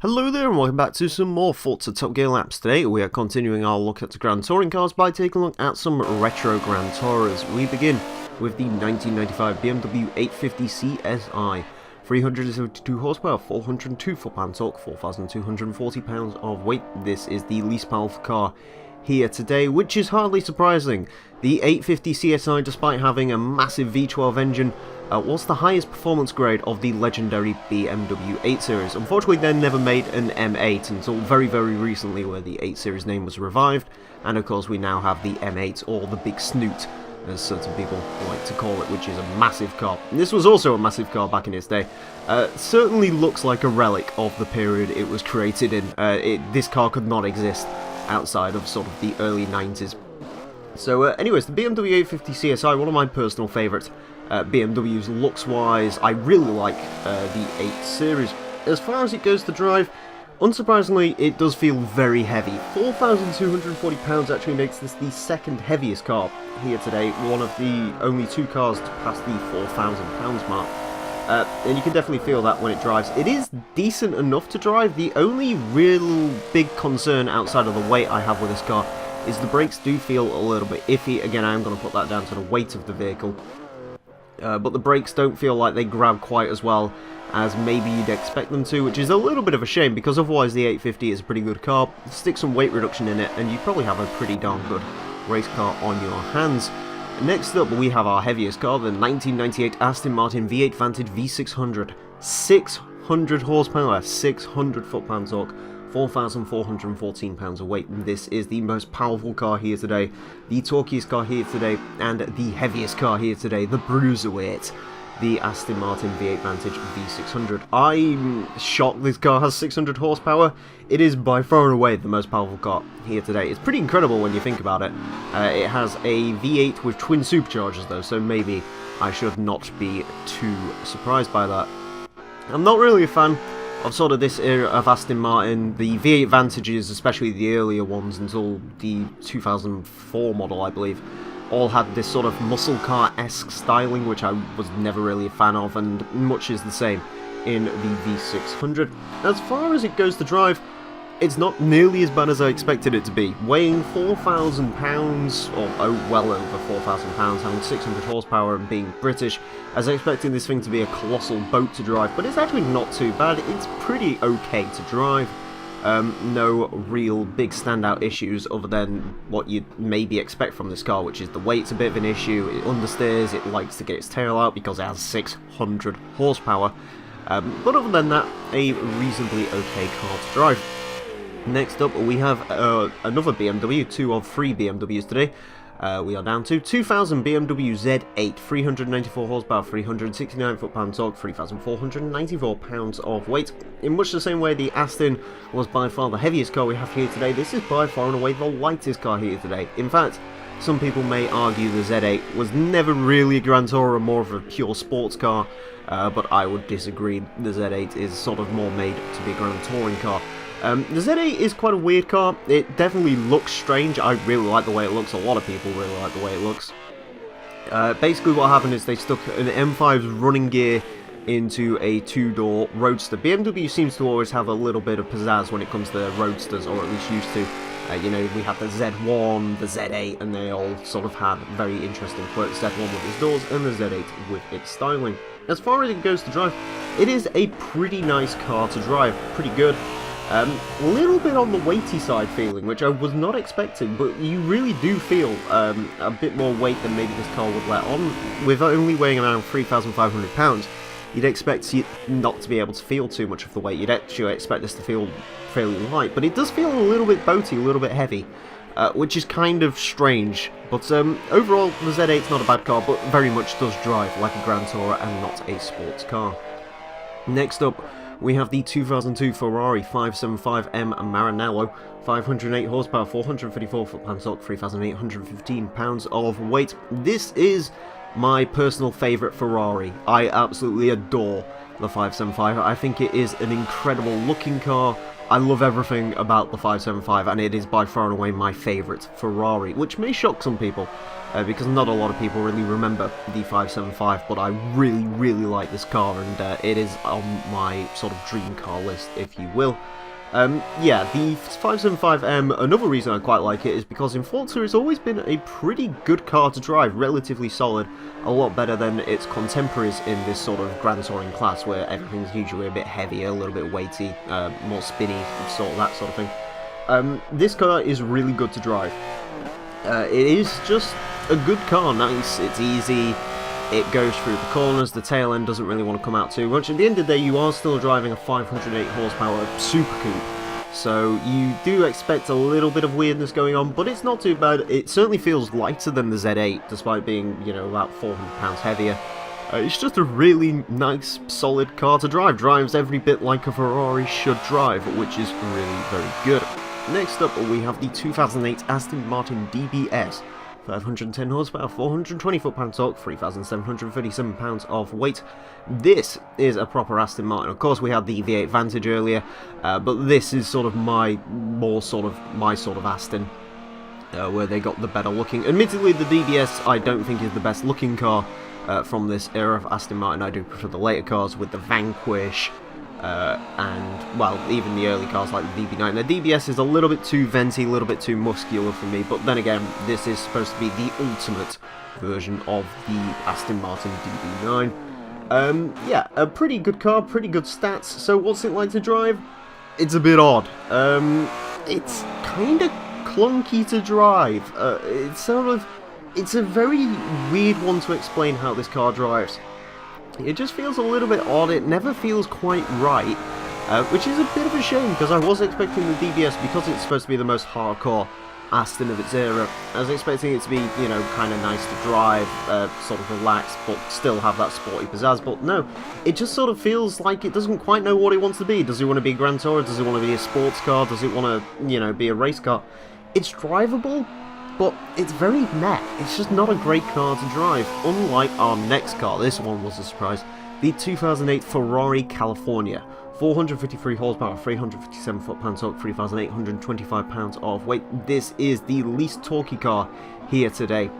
Hello there and welcome back to some more Forza Top Gear laps. Today we are continuing our look at the Grand Touring cars by taking a look at some retro Grand Tourers. We begin with the 1995 BMW 850 CSI. 372 horsepower, 402 foot-pound torque, 4,240 pounds of weight. This is the least powerful car here today, which is hardly surprising. The 850 CSI, despite having a massive V12 engine, was the highest performance grade of the legendary BMW 8 Series. Unfortunately, they never made an M8 until very recently, where the 8 Series name was revived, and of course we now have the M8, or the Big Snoot, as certain people like to call it, which is a massive car. And this was also a massive car back in its day. Certainly looks like a relic of the period it was created in. This car could not exist outside of sort of the early 90s. So anyways, the BMW 850 CSI, one of my personal favourites. BMWs looks-wise, I really like the 8 Series. As far as it goes to drive, unsurprisingly, it does feel very heavy. 4,240 pounds actually makes this the second heaviest car here today, one of the only two cars to pass the 4,000 pounds mark. And you can definitely feel that when it drives. It is decent enough to drive. The only real big concern outside of the weight I have with this car is the brakes do feel a little bit iffy. Again, I am going to put that down to the weight of the vehicle. But the brakes don't feel like they grab quite as well as maybe you'd expect them to, which is a little bit of a shame, because otherwise the 850 is a pretty good car. Stick some weight reduction in it and you probably have a pretty darn good race car on your hands. Next up we have our heaviest car, the 1998 Aston Martin V8 Vantage V600. 600 horsepower, 600 foot-pound torque, 4,414 pounds of weight. This is the most powerful car here today, the torquiest car here today, and the heaviest car here today, the bruiserweight, the Aston Martin V8 Vantage V600. I'm shocked this car has 600 horsepower. It is by far and away the most powerful car here today. It's pretty incredible when you think about it. It has a V8 with twin superchargers though, so maybe I should not be too surprised by that. I'm not really a fan of sort of this era of Aston Martin. The V8 Vantages, especially the earlier ones until the 2004 model I believe, all had this sort of muscle car-esque styling, which I was never really a fan of, and much is the same in the V600. As far as it goes to drive, it's not nearly as bad as I expected it to be. Weighing 4,000 pounds, or well over 4,000 pounds, having 600 horsepower and being British, I was expecting this thing to be a colossal boat to drive, but it's actually not too bad. It's pretty okay to drive. No real big standout issues other than what you'd maybe expect from this car, which is the weight's a bit of an issue. It understeers, it likes to get its tail out because it has 600 horsepower. But other than that, a reasonably okay car to drive. Next up, we have another BMW, two of three BMWs today. We are down to 2000 BMW Z8, 394 horsepower, 369 foot-pound torque, 3,494 pounds of weight. In much the same way the Aston was by far the heaviest car we have here today, this is by far and away the lightest car here today. In fact, some people may argue the Z8 was never really a Grand Tourer, more of a pure sports car, but I would disagree. The Z8 is sort of more made to be a Grand Touring car. The Z8 is quite a weird car. It definitely looks strange. I really like the way it looks. A lot of people really like the way it looks. Basically what happened is they stuck an M5's running gear into a two-door Roadster. BMW seems to always have a little bit of pizzazz when it comes to Roadsters, or at least used to. You know, we had the Z1, the Z8, and they all sort of had very interesting quirks. Z1 with its doors, and the Z8 with its styling. As far as it goes to drive, it is a pretty nice car to drive. Pretty good. A little bit on the weighty side feeling, which I was not expecting, but you really do feel a bit more weight than maybe this car would let on. With only weighing around 3,500 pounds, you'd expect you not to be able to feel too much of the weight. You'd actually expect this to feel fairly light, but it does feel a little bit boaty, a little bit heavy, which is kind of strange. But overall, the Z8's not a bad car, but very much does drive like a Grand Tourer and not a sports car. Next up, we have the 2002 Ferrari 575M Maranello, 508 horsepower, 434 foot-pound torque, 3,815 pounds of weight. This is my personal favourite Ferrari. I absolutely adore the 575. I think it is an incredible looking car. I love everything about the 575, and it is by far and away my favourite Ferrari, which may shock some people. because not a lot of people really remember the 575, but I really like this car, and it is on my sort of dream car list, if you will. Yeah, the 575M, another reason I quite like it is because in Forza it's always been a pretty good car to drive, relatively solid, a lot better than its contemporaries in this sort of Grand Touring class, where everything's usually a bit heavier, a little bit weighty, more spinny, that sort of thing. This car is really good to drive. It is just a good car, nice, it's easy, it goes through the corners, the tail end doesn't really want to come out too much. At the end of the day, you are still driving a 508 horsepower Super Coupe, so you do expect a little bit of weirdness going on, but it's not too bad. It certainly feels lighter than the Z8, despite being, you know, about 400 pounds heavier. It's just a really nice, solid car to drive. Drives every bit like a Ferrari should drive, which is really very good. Next up, we have the 2008 Aston Martin DBS. 510 horsepower, 420 foot-pound torque, 3,737 pounds of weight. This is a proper Aston Martin. Of course, we had the V8 Vantage earlier, but this is sort of my sort of Aston, where they got the better looking. Admittedly, the DBS I don't think is the best looking car from this era of Aston Martin. I do prefer the later cars with the Vanquish, and, well, even the early cars like the DB9. The DBS is a little bit too venti, a little bit too muscular for me, but then again, this is supposed to be the ultimate version of the Aston Martin DB9. Yeah, a pretty good car, pretty good stats. So what's it like to drive? It's a bit odd. It's kind of clunky to drive. It's a very weird one to explain how this car drives. It just feels a little bit odd, it never feels quite right, which is a bit of a shame, because I was expecting the DBS, because it's supposed to be the most hardcore Aston of its era, I was expecting it to be, you know, kind of nice to drive, sort of relaxed, but still have that sporty pizzazz, but no, it just sort of feels like it doesn't quite know what it wants to be. Does it want to be a Grand Tourer? Does it want to be a sports car? Does it want to, you know, be a race car? It's drivable, but it's very meh. It's just not a great car to drive, unlike our next car. This one was a surprise. The 2008 Ferrari California. 453 horsepower, 357 foot-pound torque, 3,825 pounds of weight. This is the least torquey car here today.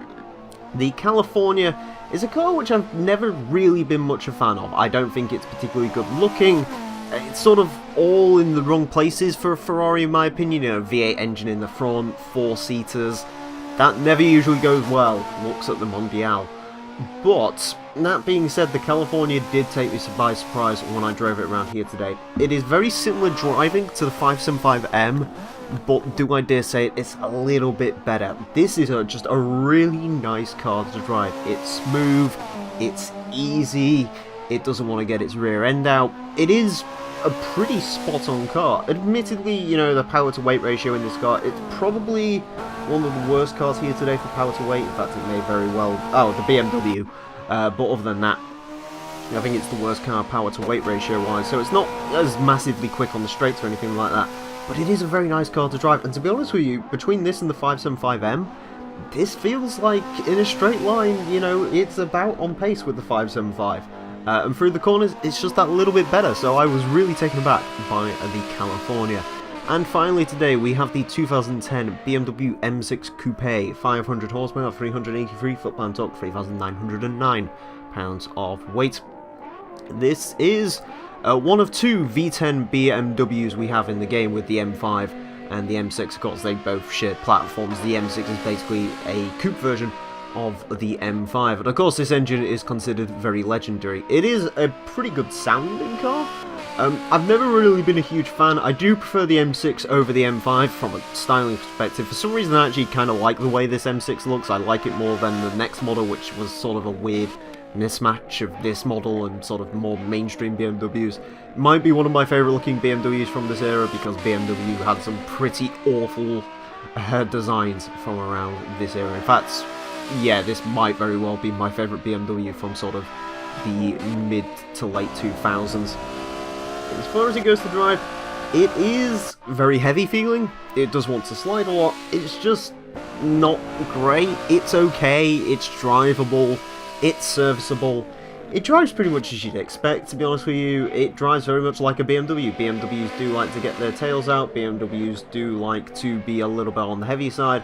The California is a car which I've never really been much a fan of. I don't think it's particularly good looking. It's sort of all in the wrong places for a Ferrari, in my opinion. You know, V8 engine in the front, four-seaters. That never usually goes well, looks at the Mondial. But, that being said, the California did take me by surprise when I drove it around here today. It is very similar driving to the 575M, but do I dare say it's a little bit better. This is just a really nice car to drive. It's smooth, it's easy, it doesn't want to get its rear end out. It is a pretty spot-on car. Admittedly, you know, the power-to-weight ratio in this car, it's probably one of the worst cars here today for power-to-weight. In fact, it may very well... Oh, the BMW. But other than that, I think it's the worst car power-to-weight ratio-wise, so it's not as massively quick on the straights or anything like that. But it is a very nice car to drive, and to be honest with you, between this and the 575M, this feels like, in a straight line, you know, it's about on pace with the 575. And through the corners, it's just that little bit better, so I was really taken aback by the California. And finally today, we have the 2010 BMW M6 Coupe, 500 horsepower, 383 foot-pound torque, 3,909 pounds of weight. This is one of two V10 BMWs we have in the game, with the M5 and the M6. Of course, they both share platforms. The M6 is basically a coupe version of the M5, and of course this engine is considered very legendary. It is a pretty good sounding car. I've never really been a huge fan. I do prefer the M6 over the M5 from a styling perspective. For some reason I actually kind of like the way this M6 looks. I like it more than the next model, which was sort of a weird mismatch of this model and sort of more mainstream BMWs. It might be one of my favourite looking BMWs from this era, because BMW had some pretty awful designs from around this era. In fact, yeah, this might very well be my favourite BMW from sort of the mid to late 2000s. As far as it goes to drive, it is very heavy feeling. It does want to slide a lot. It's just not great. It's okay, it's drivable, it's serviceable. It drives pretty much as you'd expect, to be honest with you. It drives very much like a BMW. BMWs do like to get their tails out. BMWs do like to be a little bit on the heavy side.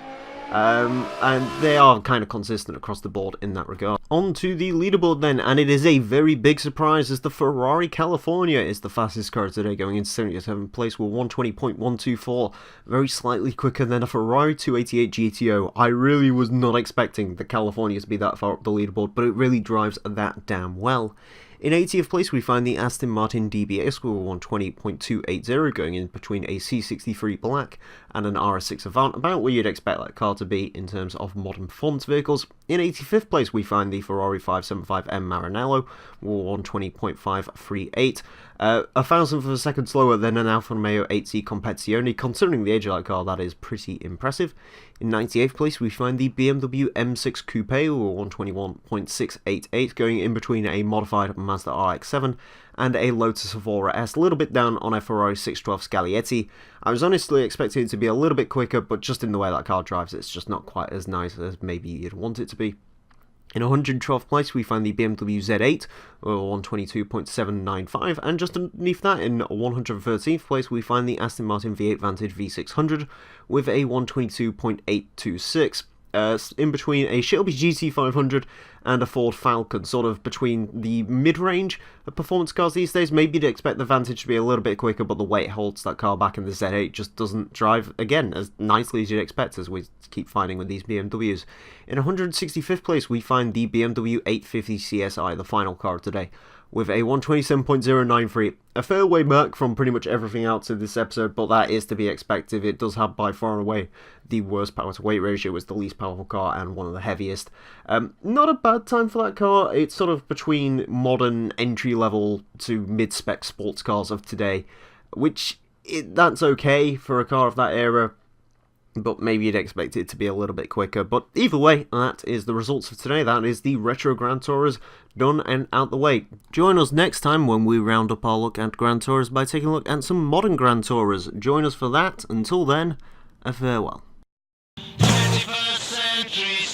and they are kind of consistent across the board in that regard. On to the leaderboard then, and it is a very big surprise as the Ferrari California is the fastest car today, going into 77th place with 120.124, very slightly quicker than a Ferrari 288 GTO. I really was not expecting the California to be that far up the leaderboard, but it really drives that damn well. In 80th place, we find the Aston Martin DBS with 120.280, going in between a C63 Black and an RS6 Avant, about where you'd expect that car to be in terms of modern performance vehicles. In 85th place, we find the Ferrari 575M Maranello with 120.538, a thousandth of a second slower than an Alfa Romeo 8C Competizione. Considering the age of that car, that is pretty impressive. In 98th place, we find the BMW M6 Coupe with 121.688, going in between a modified Mazda RX-7 and a Lotus Evora S, a little bit down on a Ferrari 612 Scaglietti. I was honestly expecting it to be a little bit quicker, but just in the way that car drives, it's just not quite as nice as maybe you'd want it to be. In 112th place, we find the BMW Z8, 122.795, and just underneath that, in 113th place, we find the Aston Martin V8 Vantage V600 with a 122.826. In between a Shelby GT500 and a Ford Falcon, sort of between the mid-range of performance cars these days. Maybe you'd expect the Vantage to be a little bit quicker, but the way it holds that car back in the Z8 just doesn't drive, again, as nicely as you'd expect, as we keep finding with these BMWs. In 165th place, we find the BMW 850 CSI, the final car today, with a 127.093, a fair way back from pretty much everything else in this episode, but that is to be expected. It does have by far and away the worst power to weight ratio. It's the least powerful car and one of the heaviest. Not a bad time for that car. It's sort of between modern entry level to mid-spec sports cars of today, which that's okay for a car of that era, but maybe you'd expect it to be a little bit quicker. But either way, that is the results of today. That is the Retro Grand Tourers done and out the way. Join us next time when we round up our look at Grand Tourers by taking a look at some modern Grand Tourers. Join us for that. Until then, a farewell. 21st century